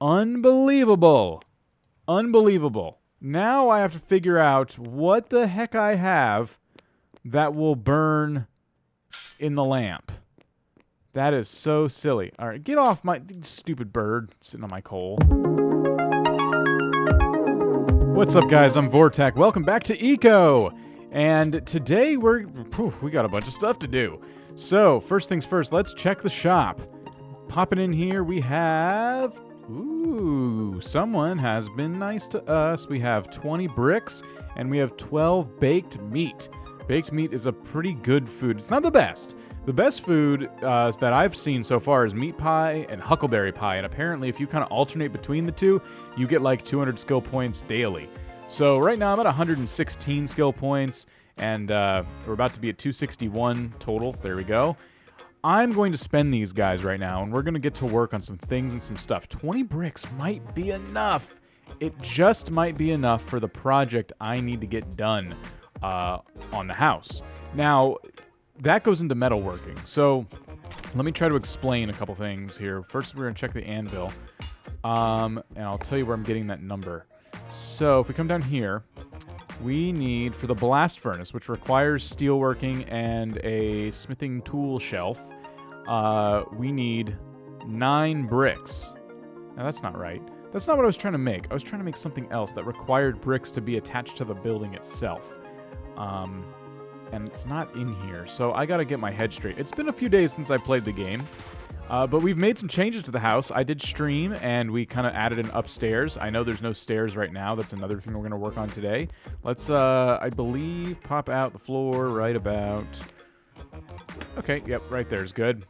Unbelievable. Unbelievable. Now I have to figure out what the heck I have that will burn in the lamp. That is so silly. All right, get off my stupid bird sitting on my coal. What's up, guys? I'm Vortac. Welcome back to ECO. And today we got a bunch of stuff to do. So, first things first, let's check the shop. Popping in here, we have... Ooh, someone has been nice to us. We have 20 bricks, and we have 12 baked meat. Baked meat is a pretty good food. It's not the best. The best food that I've seen so far is meat pie and huckleberry pie, and apparently if you kind of alternate between the two, you get like 200 skill points daily. So right now I'm at 116 skill points, and we're about to be at 261 total. There we go. I'm going to spend these guys right now, and we're going to get to work on some things and some stuff. 20 bricks might be enough. It just might be enough for the project I need to get done on the house. Now, that goes into metalworking. So let me try to explain a couple things here. First, we're going to check the anvil, and I'll tell you where I'm getting that number. So if we come down here, we need, for the blast furnace, which requires steelworking and a smithing tool shelf, we need 9 bricks. Now, that's not right. That's not what I was trying to make. I was trying to make something else that required bricks to be attached to the building itself. And it's not in here, so I gotta get my head straight. It's been a few days since I played the game, but we've made some changes to the house. I did stream, and we kind of added an upstairs. I know there's no stairs right now. That's another thing we're gonna work on today. Let's, I believe, pop out the floor right about... Okay, yep, right there's good.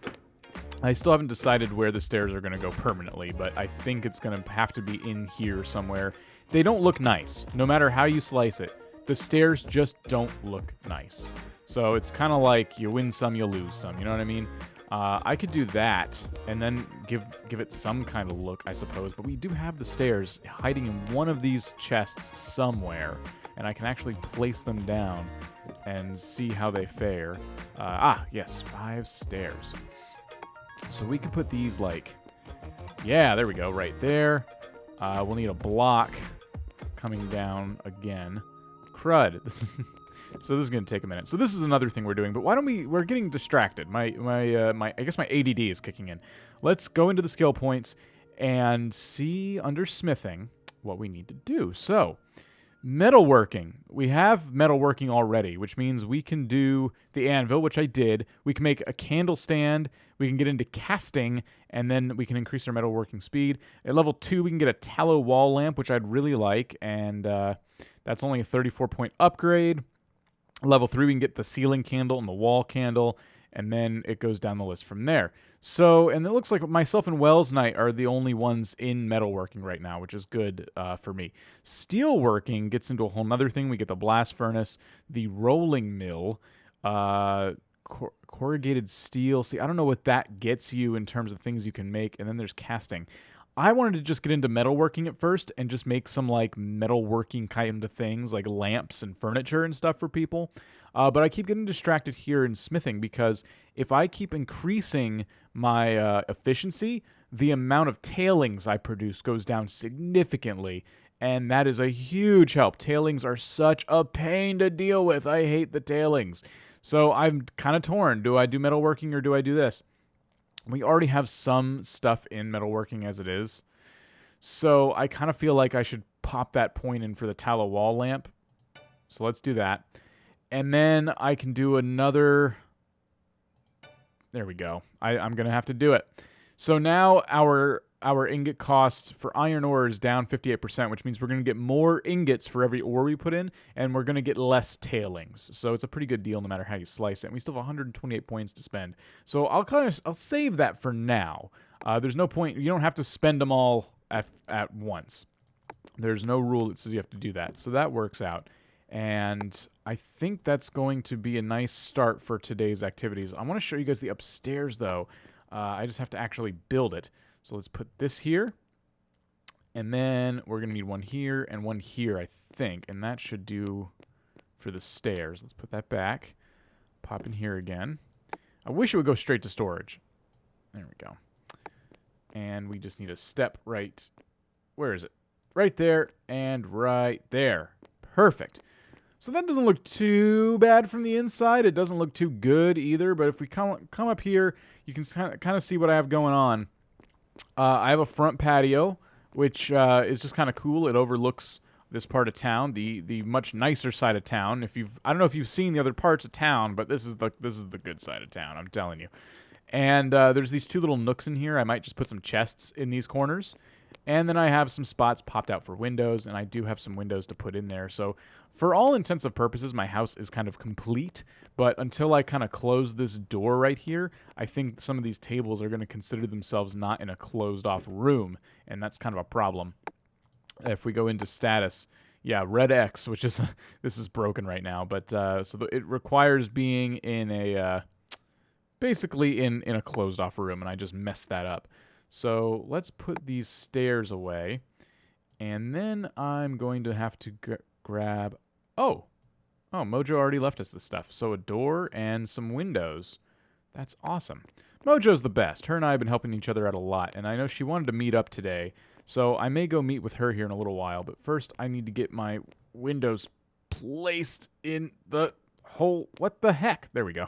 I still haven't decided where the stairs are gonna go permanently, but I think it's gonna have to be in here somewhere. They don't look nice, no matter how you slice it. The stairs just don't look nice. So it's kind of like you win some, you lose some. You know what I mean? I could do that and then give it some kind of look, I suppose. But we do have the stairs hiding in one of these chests somewhere. And I can actually place them down and see how they fare. Yes, 5 stairs. So we could put these like... Yeah, there we go, right there. We'll need a block coming down again. Crud. So this is going to take a minute. So this is another thing we're doing, but why don't we're getting distracted. I guess my ADD is kicking in. Let's go into the skill points and see under smithing what we need to do. So, metalworking. We have metalworking already, which means we can do the anvil, which I did. We can make a candle stand. We can get into casting, and then we can increase our metalworking speed. At level 2, we can get a tallow wall lamp, which I'd really like, and that's only a 34-point upgrade. Level 3, we can get the ceiling candle and the wall candle, and then it goes down the list from there. So, and it looks like myself and Wells Knight are the only ones in metalworking right now, which is good for me. Steelworking gets into a whole nother thing. We get the blast furnace, the rolling mill, corrugated steel. See, I don't know what that gets you in terms of things you can make, and then there's casting. I wanted to just get into metalworking at first and just make some like metalworking kind of things like lamps and furniture and stuff for people. But I keep getting distracted here in smithing because if I keep increasing my efficiency, the amount of tailings I produce goes down significantly. And that is a huge help. Tailings are such a pain to deal with. I hate the tailings. So I'm kind of torn. Do I do metalworking or do I do this? We already have some stuff in metalworking as it is. So I kind of feel like I should pop that point in for the tallow wall lamp. So let's do that. And then I can do another... There we go. I'm going to have to do it. So now our ingot cost for iron ore is down 58%, which means we're going to get more ingots for every ore we put in, and we're going to get less tailings. So it's a pretty good deal no matter how you slice it. And we still have 128 points to spend. So I'll save that for now. There's no point. You don't have to spend them all at once. There's no rule that says you have to do that. So that works out. And I think that's going to be a nice start for today's activities. I want to show you guys the upstairs, though. I just have to actually build it. So let's put this here. And then we're going to need one here and one here, I think. And that should do for the stairs. Let's put that back. Pop in here again. I wish it would go straight to storage. There we go. And we just need a step right. Where is it? Right there and right there. Perfect. So that doesn't look too bad from the inside. It doesn't look too good either. But if we come up here, you can kind of see what I have going on. I have a front patio, which is just kind of cool. It overlooks this part of town, the much nicer side of town. I don't know if you've seen the other parts of town, but this is the good side of town. I'm telling you. And there's these two little nooks in here. I might just put some chests in these corners. And then I have some spots popped out for windows, and I do have some windows to put in there. So for all intents and purposes, my house is kind of complete. But until I kind of close this door right here, I think some of these tables are going to consider themselves not in a closed-off room, and that's kind of a problem. If we go into status, yeah, red X, which is this is broken right now, but it requires being in a basically in a closed-off room, and I just messed that up. So let's put these stairs away, and then I'm going to have to grab... Oh, Mojo already left us this stuff. So a door and some windows. That's awesome. Mojo's the best. Her and I have been helping each other out a lot, and I know she wanted to meet up today, so I may go meet with her here in a little while, but first I need to get my windows placed in the hole. What the heck? There we go.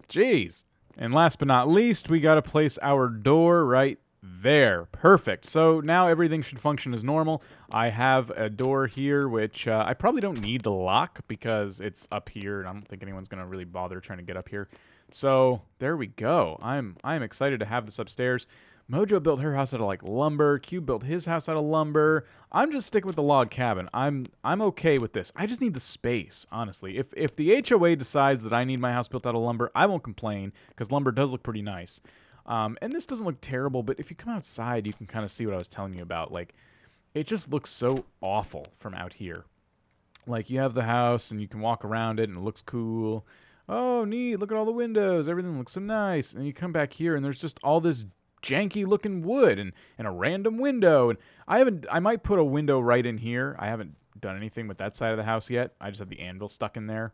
Jeez. And last but not least, we got to place our door right there. Perfect. So now everything should function as normal. I have a door here, which I probably don't need the lock because it's up here, and I don't think anyone's going to really bother trying to get up here. So there we go. I'm excited to have this upstairs. Mojo built her house out of like lumber. Q built his house out of lumber. I'm just sticking with the log cabin. I'm okay with this. I just need the space, honestly. If the HOA decides that I need my house built out of lumber, I won't complain because lumber does look pretty nice. And this doesn't look terrible, but if you come outside, you can kind of see what I was telling you about. Like, it just looks so awful from out here. Like, you have the house and you can walk around it and it looks cool. Oh, neat. Look at all the windows. Everything looks so nice. And you come back here and there's just all this janky looking wood and a random window, and I might put a window right in here. I haven't done anything with that side of the house yet. I just have the anvil stuck in there.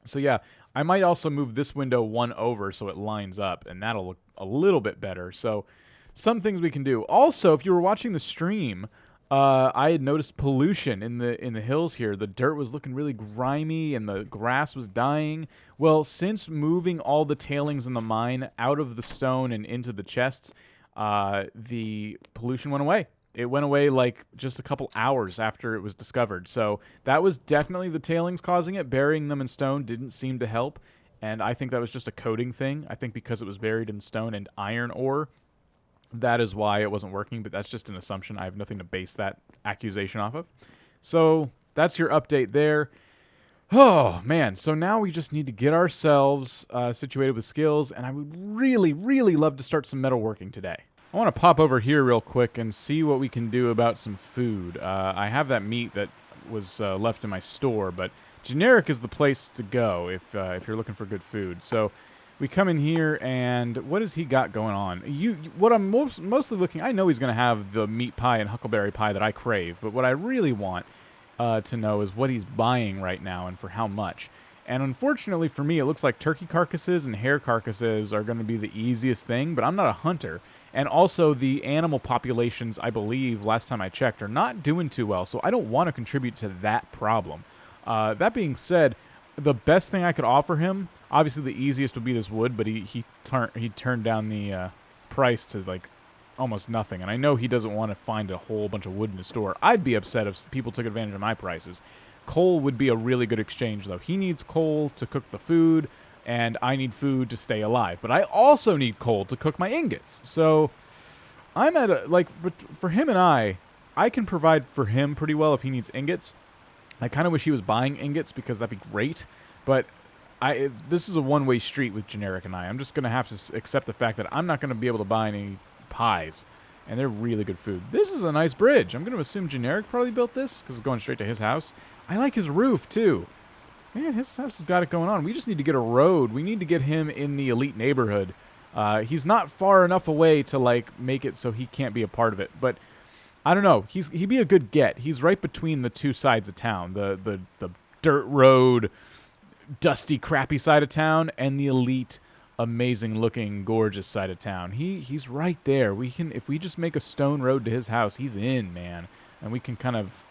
So yeah, I might also move this window one over so it lines up, and that'll look a little bit better. So some things we can do. Also, if you were watching the stream, I had noticed pollution in the hills here. The dirt was looking really grimy and the grass was dying. Well, since moving all the tailings in the mine out of the stone and into the chests, the pollution went away. It went away like just a couple hours after it was discovered. So that was definitely the tailings causing it. Burying them in stone didn't seem to help. And I think that was just a coating thing. I think because it was buried in stone and iron ore, that is why it wasn't working, but that's just an assumption. I have nothing to base that accusation off of. So that's your update there. Oh, man. So now we just need to get ourselves situated with skills, and I would really, really love to start some metalworking today. I want to pop over here real quick and see what we can do about some food. I have that meat that was left in my store, but generic is the place to go if you're looking for good food. So we come in here, and what has he got going on? What I'm mostly looking... I know he's going to have the meat pie and huckleberry pie that I crave, but what I really want to know is what he's buying right now and for how much. And unfortunately for me, it looks like turkey carcasses and hare carcasses are going to be the easiest thing, but I'm not a hunter. And also, the animal populations, I believe, last time I checked, are not doing too well, so I don't want to contribute to that problem. That being said, the best thing I could offer him, obviously the easiest would be this wood, but he turned down the price to like almost nothing. And I know he doesn't want to find a whole bunch of wood in the store. I'd be upset if people took advantage of my prices. Coal would be a really good exchange, though. He needs coal to cook the food, and I need food to stay alive. But I also need coal to cook my ingots. So I'm at a, like, for him and I can provide for him pretty well if he needs ingots. I kind of wish he was buying ingots because that'd be great. But this is a one-way street with Generic and I. I'm just going to have to accept the fact that I'm not going to be able to buy any pies. And they're really good food. This is a nice bridge. I'm going to assume Generic probably built this because it's going straight to his house. I like his roof, too. Man, his house has got it going on. We just need to get a road. We need to get him in the elite neighborhood. He's not far enough away to, like, make it so he can't be a part of it. But I don't know. He'd be a good get. He's right between the two sides of town. The dirt road, dusty, crappy side of town and the elite amazing looking, gorgeous side of town. He's right there. We can, if we just make a stone road to his house, he's in, man. And we can kind of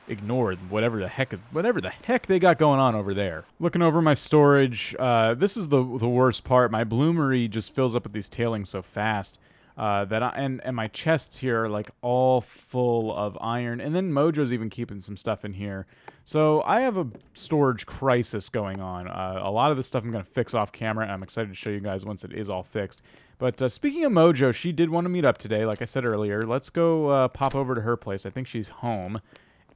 ignore whatever the heck they got going on over there. Looking over my storage, this is the worst part. My bloomery just fills up with these tailings so fast and my chests here are like all full of iron, and then Mojo's even keeping some stuff in here. So I have a storage crisis going on. A lot of this stuff I'm going to fix off camera, and I'm excited to show you guys once it is all fixed. But speaking of Mojo, she did want to meet up today, like I said earlier. Let's go pop over to her place. I think she's home,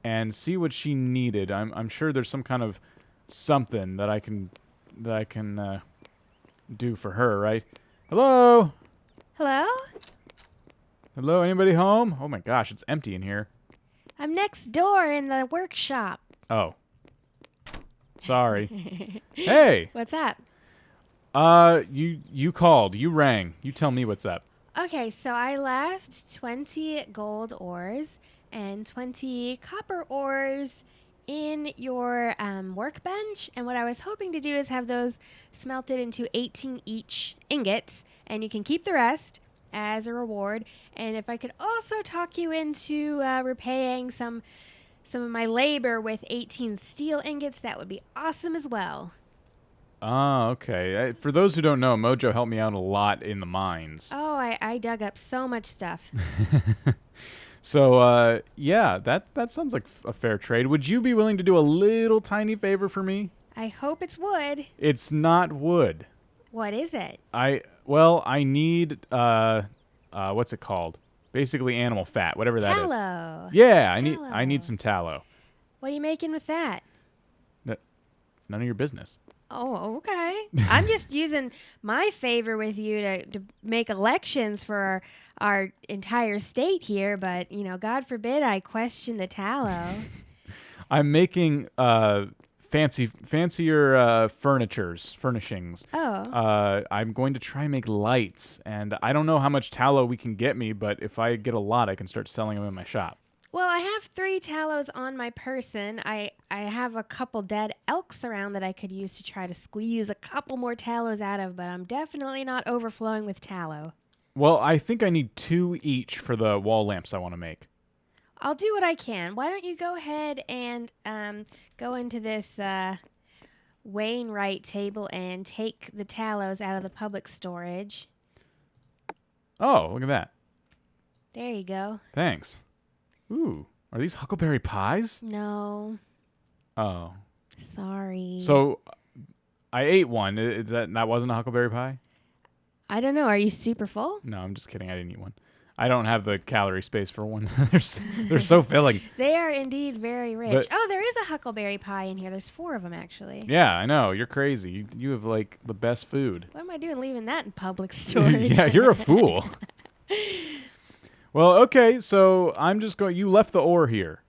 and see what she needed. I'm sure there's some kind of something that I can do for her, right? Hello? Hello? Hello, anybody home? Oh my gosh, it's empty in here. I'm next door in the workshop. Oh. Sorry. Hey! What's up? You called. You rang. You tell me what's up. Okay, so I left 20 gold ores and 20 copper ores in your workbench, and what I was hoping to do is have those smelted into 18 each ingots, and you can keep the rest as a reward. And if I could also talk you into repaying some of my labor with 18 steel ingots, that would be awesome as well. Ah, okay. For those who don't know, Mojo helped me out a lot in the mines. Oh, I dug up so much stuff. So, yeah, that sounds like a fair trade. Would you be willing to do a little tiny favor for me? I hope it's wood. It's not wood. What is it? I need, what's it called? Basically animal fat, whatever that is. Tallow. Yeah, Tallow. I need some tallow. What are you making with that? None of your business. Oh, okay. I'm just using my favor with you to make elections for our entire state here, but, you know, God forbid I question the tallow. I'm making fancier furnishings. Oh. I'm going to try and make lights, and I don't know how much tallow we can get me, but if I get a lot, I can start selling them in my shop. Well, I have 3 tallows on my person. I have a couple dead elks around that I could use to try to squeeze a couple more tallows out of, but I'm definitely not overflowing with tallow. Well, I think I need 2 each for the wall lamps I want to make. I'll do what I can. Why don't you go ahead and go into this Wainwright table and take the tallows out of the public storage. Oh, look at that. There you go. Thanks. Ooh, are these huckleberry pies? No. Oh. Sorry. So, I ate one. That wasn't a huckleberry pie? I don't know. Are you super full? No, I'm just kidding. I didn't eat one. I don't have the calorie space for one. They're so filling. They are indeed very rich. But, oh, there is a huckleberry pie in here. There's 4 of them, actually. Yeah, I know. You're crazy. You have, like, the best food. What am I doing leaving that in public storage? Yeah, you're a fool. Well, okay, so I'm just going... You left the ore here.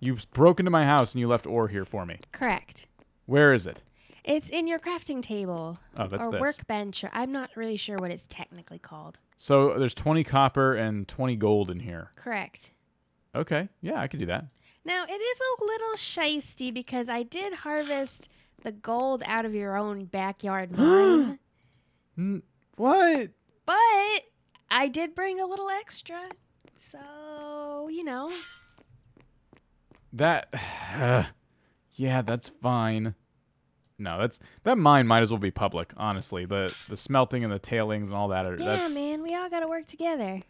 You broke into my house and you left ore here for me. Correct. Where is it? It's in your crafting table. Oh, that's or this. Workbench. Or I'm not really sure what it's technically called. So there's 20 copper and 20 gold in here. Correct. Okay, yeah, I could do that. Now, it is a little shisty because I did harvest the gold out of your own backyard mine. What? But I did bring a little extra. So, you know. That... yeah, that's fine. No, that mine might as well be public, honestly. The smelting and the tailings and all that. Yeah, man, we all got to work together.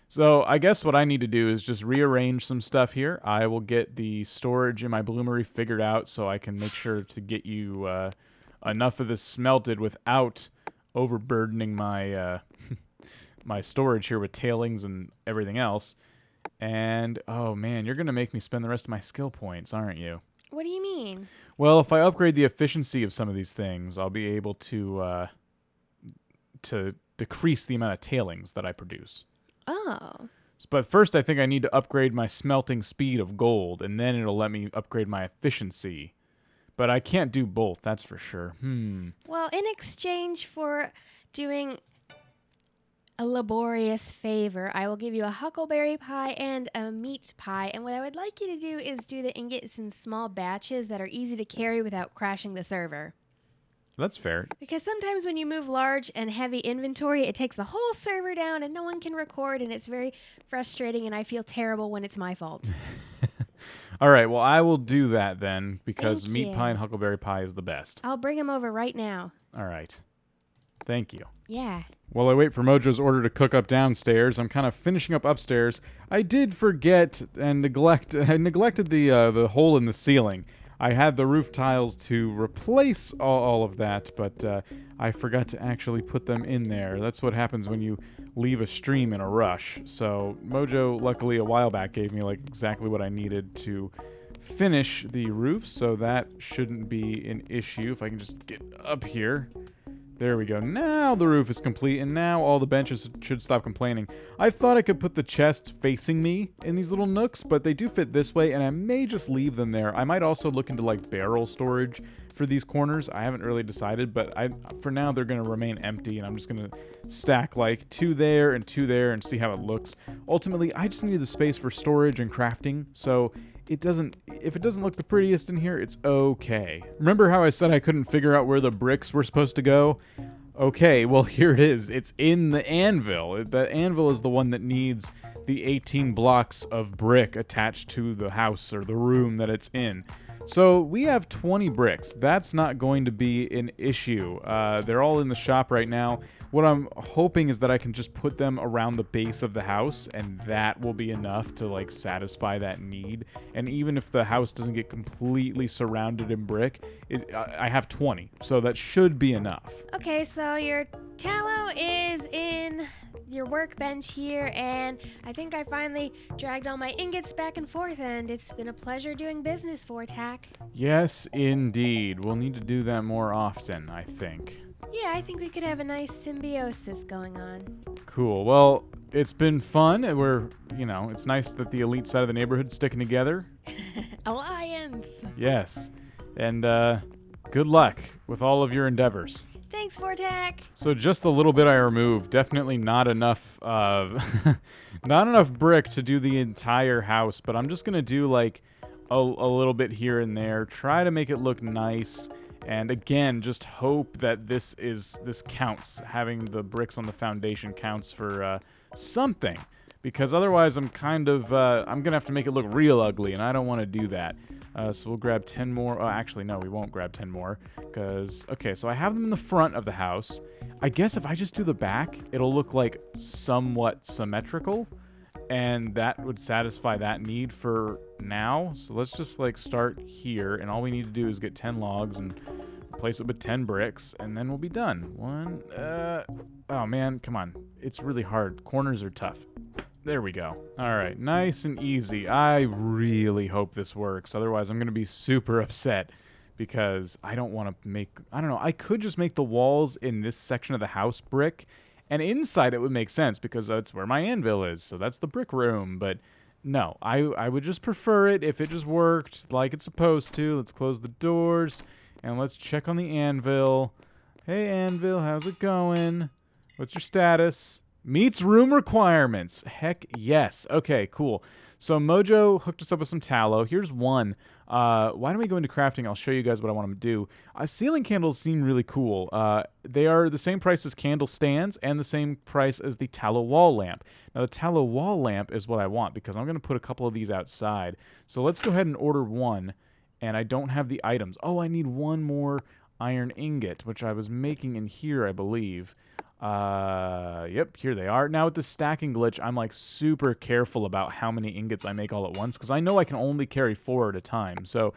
So I guess what I need to do is just rearrange some stuff here. I will get the storage in my bloomery figured out so I can make sure to get you enough of this smelted without overburdening my my storage here with tailings and everything else. And, oh man, you're going to make me spend the rest of my skill points, aren't you? What do you mean? Well, if I upgrade the efficiency of some of these things, I'll be able to decrease the amount of tailings that I produce. Oh. But first, I think I need to upgrade my smelting speed of gold, and then it'll let me upgrade my efficiency. But I can't do both, that's for sure. Well, in exchange for doing a laborious favor, I will give you a huckleberry pie and a meat pie. And what I would like you to do is do the ingots in small batches that are easy to carry without crashing the server. That's fair. Because sometimes when you move large and heavy inventory, it takes the whole server down and no one can record, and it's very frustrating, and I feel terrible when it's my fault. All right, well, I will do that then, because Thank meat pie and you. huckleberry pie is the best. I'll bring him over right now. All right. Thank you. Yeah. While I wait for Mojo's order to cook up downstairs, I'm kind of finishing up upstairs. I did forget and neglected the hole in the ceiling. I had the roof tiles to replace all of that, but I forgot to actually put them in there. That's what happens when you leave a stream in a rush. So Mojo, luckily, a while back gave me like exactly what I needed to finish the roof, so that shouldn't be an issue. If I can just get up here. There we go. Now the roof is complete, and now all the benches should stop complaining. I thought I could put the chest facing me in these little nooks, but they do fit this way, and I may just leave them there. I might also look into, like, barrel storage for these corners. I haven't really decided, but for now they're going to remain empty, and I'm just going to stack, like, 2 there and 2 there and see how it looks. Ultimately, I just need the space for storage and crafting, so if it doesn't look the prettiest in here, it's okay. Remember how I said I couldn't figure out where the bricks were supposed to go? Okay, well, here it is. It's in the anvil. The anvil is the one that needs the 18 blocks of brick attached to the house or the room that it's in. So we have 20 bricks. That's not going to be an issue. They're all in the shop right now. What I'm hoping is that I can just put them around the base of the house, and that will be enough to, like, satisfy that need. And even if the house doesn't get completely surrounded in brick, I have 20, so that should be enough. Okay, so your tallow is in your workbench here, and I think I finally dragged all my ingots back and forth, and it's been a pleasure doing business, Vortac. Yes, indeed. We'll need to do that more often, I think. Yeah, I think we could have a nice symbiosis going on. Cool. Well, it's been fun. It's nice that the elite side of the neighborhood's sticking together. Alliance! Yes. And good luck with all of your endeavors. Thanks, Vortac! So just the little bit I removed, definitely not enough not enough brick to do the entire house, but I'm just going to do like a little bit here and there, try to make it look nice. And again, just hope that this counts. Having the bricks on the foundation counts for something, because otherwise I'm kind of I'm gonna have to make it look real ugly, and I don't want to do that. So we'll grab 10 more. Actually, no, we won't grab 10 more, because okay. So I have them in the front of the house. I guess if I just do the back, it'll look like somewhat symmetrical, and that would satisfy that need for now. So let's just like start here, and all we need to do is get 10 logs and replace it with 10 bricks, and then we'll be done. Oh man, come on. It's really hard. Corners are tough. There we go. All right, nice and easy. I really hope this works. Otherwise, I'm going to be super upset, because I don't want to make, I don't know, I could just make the walls in this section of the house brick, and inside it would make sense because that's where my anvil is, so that's the brick room. But no, I would just prefer it if it just worked like it's supposed to. Let's close the doors, and let's check on the anvil. Hey, anvil, how's it going? What's your status? Meets room requirements. Heck yes. Okay, cool. So Mojo hooked us up with some tallow. Here's one. Why don't we go into crafting? I'll show you guys what I want them to do. Ceiling candles seem really cool. They are the same price as candle stands and the same price as the tallow wall lamp. Now, the tallow wall lamp is what I want, because I'm going to put a couple of these outside. So let's go ahead and order one. And I don't have the items. Oh, I need one more iron ingot, which I was making in here, I believe. Yep, here they are. Now with the stacking glitch, I'm like super careful about how many ingots I make all at once, because I know I can only carry 4 at a time. So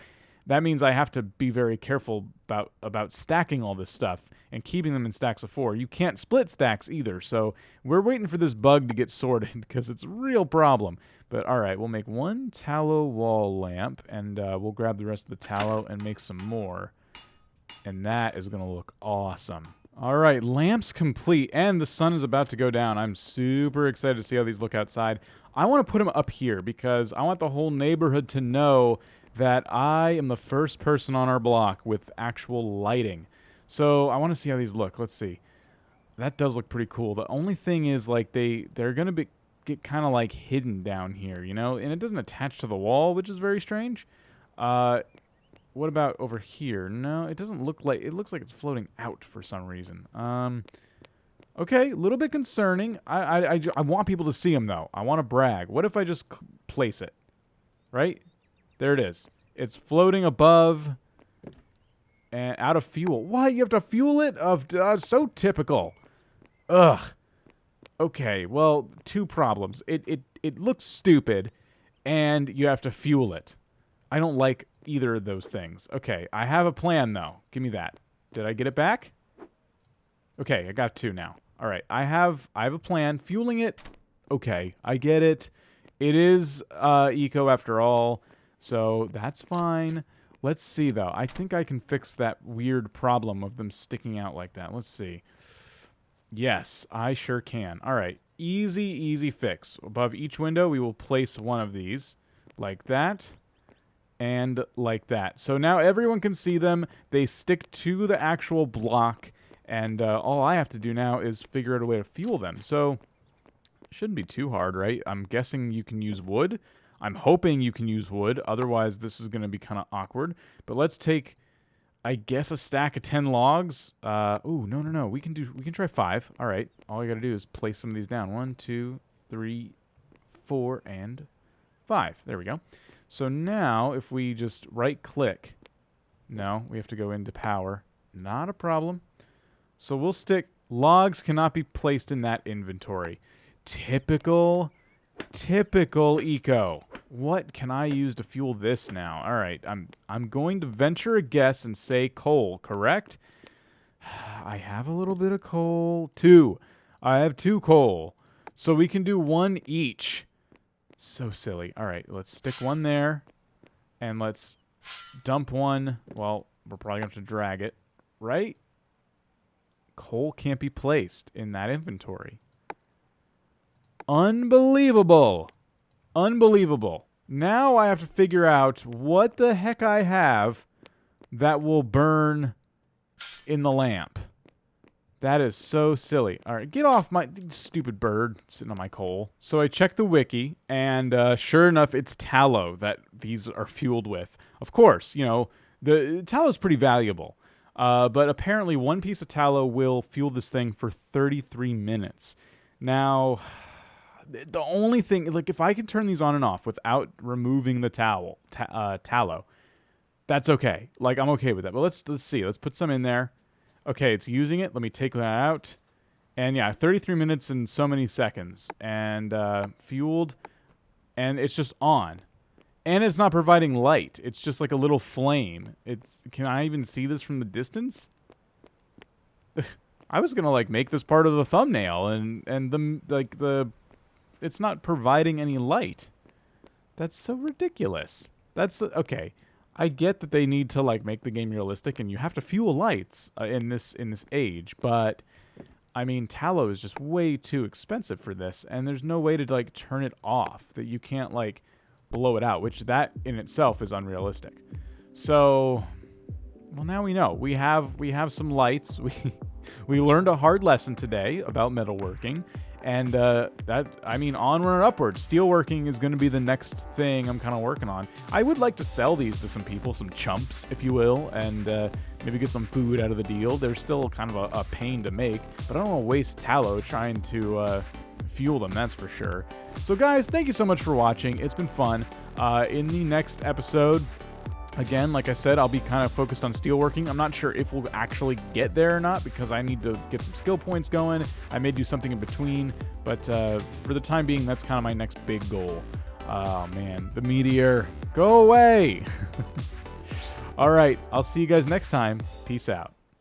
that means I have to be very careful about stacking all this stuff and keeping them in stacks of 4. You can't split stacks either, so we're waiting for this bug to get sorted, because it's a real problem. But all right, we'll make one tallow wall lamp, and we'll grab the rest of the tallow and make some more. And that is going to look awesome. All right, lamps complete, and the sun is about to go down. I'm super excited to see how these look outside. I want to put them up here, because I want the whole neighborhood to know that I am the first person on our block with actual lighting. So I want to see how these look. Let's see. That does look pretty cool. The only thing is, like, they're going to get kind of, like, hidden down here, you know? And it doesn't attach to the wall, which is very strange. what about over here? No, it doesn't look like, it looks like it's floating out for some reason. Okay, a little bit concerning. I want people to see them, though. I want to brag. What if I just place it? Right? There it is. It's floating above and out of fuel. What? You have to fuel it? So typical. Ugh. Okay, well, two problems. It looks stupid, and you have to fuel it. I don't like either of those things. Okay, I have a plan, though. Give me that. Did I get it back? Okay, I got 2 now. All right, I have a plan. Fueling it, okay, I get it. It is eco after all, so that's fine. Let's see, though. I think I can fix that weird problem of them sticking out like that. Let's see. Yes, I sure can. All right, easy fix. Above each window, we will place one of these like that and like that. So now everyone can see them. They stick to the actual block. And all I have to do now is figure out a way to fuel them. So, it shouldn't be too hard, right? I'm guessing you can use wood. I'm hoping you can use wood. Otherwise, this is going to be kind of awkward. But let's take, I guess, a stack of 10 logs. Ooh, no. We can try 5. All right. All I got to do is place some of these down. 1, 2, 3, 4, and 5. There we go. So now, if we just right-click. No, we have to go into power. Not a problem. So we'll stick, logs cannot be placed in that inventory. Typical eco. What can I use to fuel this now? All right, I'm going to venture a guess and say coal, correct? I have a little bit of coal. 2. I have 2 coal. So we can do 1 each. So silly. All right, let's stick 1 there. And let's dump 1. Well, we're probably going to have to drag it, right? Coal can't be placed in that inventory. Unbelievable. Unbelievable. Now I have to figure out what the heck I have that will burn in the lamp. That is so silly. All right, get off my stupid bird sitting on my coal. So I checked the wiki, and sure enough, it's tallow that these are fueled with. Of course, you know, the tallow is pretty valuable. But apparently 1 piece of tallow will fuel this thing for 33 minutes. Now, the only thing, like, if I can turn these on and off without removing the tallow, that's okay. Like, I'm okay with that. But let's see. Let's put some in there. Okay, it's using it. Let me take that out. And yeah, 33 minutes and so many seconds. And fueled. And it's just on. And it's not providing light. It's just like a little flame. Can I even see this from the distance? I was gonna like make this part of the thumbnail, and it's not providing any light. That's so ridiculous. That's okay. I get that they need to like make the game realistic, and you have to fuel lights in this age, but I mean, tallow is just way too expensive for this, and there's no way to like turn it off. That you can't like blow it out, which that in itself is unrealistic. So, well, now we know. We have some lights. We learned a hard lesson today about metalworking, and I mean, onward and upward. Steelworking is going to be the next thing I'm kind of working on. I would like to sell these to some people, some chumps, if you will, and maybe get some food out of the deal. They're still kind of a pain to make, but I don't want to waste tallow trying to fuel them, that's for sure. So guys, thank you so much for watching. It's been fun. In the next episode, again, like I said, I'll be kind of focused on steelworking. I'm not sure if we'll actually get there or not because I need to get some skill points going. I may do something in between, but for the time being, that's kind of my next big goal. Oh man, the meteor, go away. All right, I'll see you guys next time. Peace out.